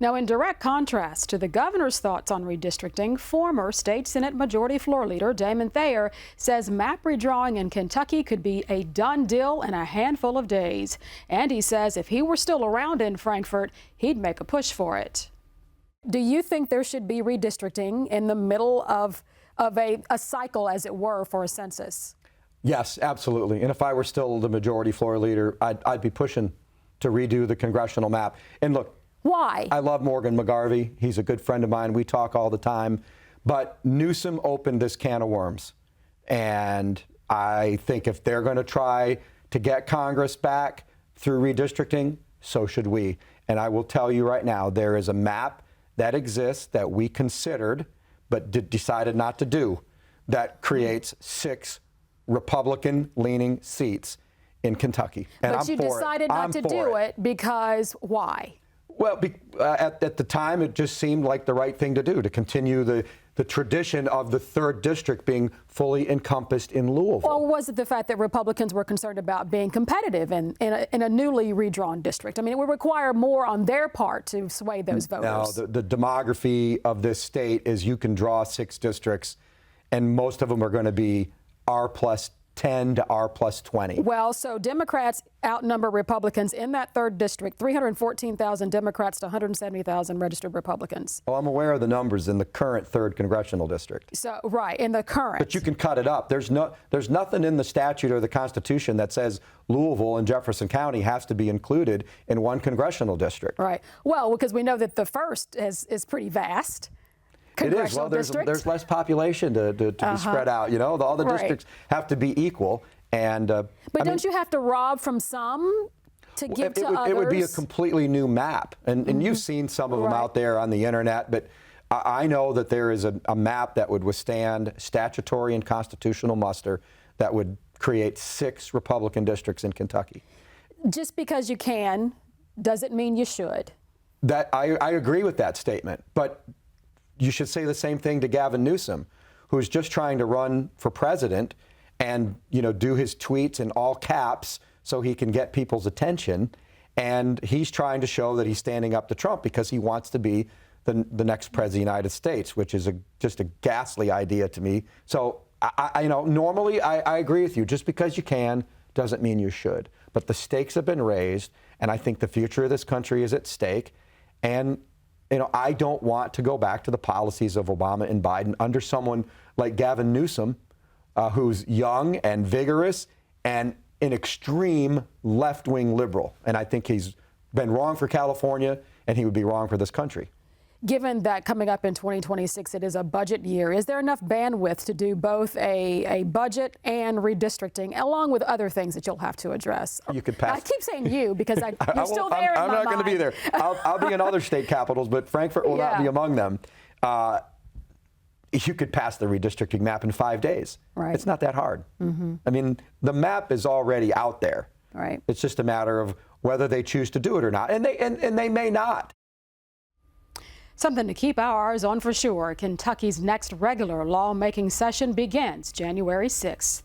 Now, in direct contrast to the governor's thoughts on redistricting, former state Senate Majority Floor Leader Damon Thayer says map redrawing in Kentucky could be a done deal in a handful of days. And he says if he were still around in Frankfort, he'd make a push for it. Do you think there should be redistricting in the middle of a cycle, as it were, for a census? Yes, absolutely. And if I were still the Majority Floor Leader, I'd be pushing to redo the congressional map. And look, why? I love Morgan McGarvey. He's a good friend of mine. We talk all the time. But Newsom opened this can of worms. And I think if they're going to try to get Congress back through redistricting, so should we. And I will tell you right now, there is a map that exists that we considered but decided not to do that creates 6 Republican-leaning seats in Kentucky. And but you decided not to do it because why? Well, at the time, it just seemed like the right thing to do, to continue the tradition of the 3rd district being fully encompassed in Louisville. Or was it the fact that Republicans were concerned about being competitive in a newly redrawn district? I mean, it would require more on their part to sway those voters. No, the demography of this state is you can draw 6 districts, and most of them are going to be R+10 to R+20. Well, so Democrats outnumber Republicans in that 3rd district, 314,000 Democrats to 170,000 registered Republicans. Well, I'm aware of the numbers in the current 3rd congressional district. So, right, in the current. But you can cut it up. There's nothing in the statute or the Constitution that says Louisville and Jefferson County has to be included in one congressional district. Right. Well, because we know that the 1st is pretty vast. It is. Well, there's less population to be spread out. You know, all the districts have to be equal. And but don't you have to rob from some to give to others? It would be a completely new map, and you've seen some of them out there on the internet. But I know that there is a map that would withstand statutory and constitutional muster that would create 6 Republican districts in Kentucky. Just because you can doesn't mean you should. That I agree with that statement, but you should say the same thing to Gavin Newsom, who's just trying to run for president and, you know, do his tweets in all caps so he can get people's attention. And he's trying to show that he's standing up to Trump because he wants to be the next president of the United States, which is just a ghastly idea to me. So, normally I agree with you. Just because you can doesn't mean you should. But the stakes have been raised, and I think the future of this country is at stake. And I don't want to go back to the policies of Obama and Biden under someone like Gavin Newsom, who's young and vigorous and an extreme left-wing liberal. And I think he's been wrong for California, and he would be wrong for this country. Given that coming up in 2026, it is a budget year, is there enough bandwidth to do both a budget and redistricting, along with other things that you'll have to address? You could pass. I keep saying you because you're still there in my mind. I'm not going to be there. I'll be in other state capitals, but Frankfort will not be among them. You could pass the redistricting map in 5 days. Right. It's not that hard. I mean, the map is already out there. Right. It's just a matter of whether they choose to do it or not, and they may not. Something to keep our eyes on for sure. Kentucky's next regular lawmaking session begins January 6th.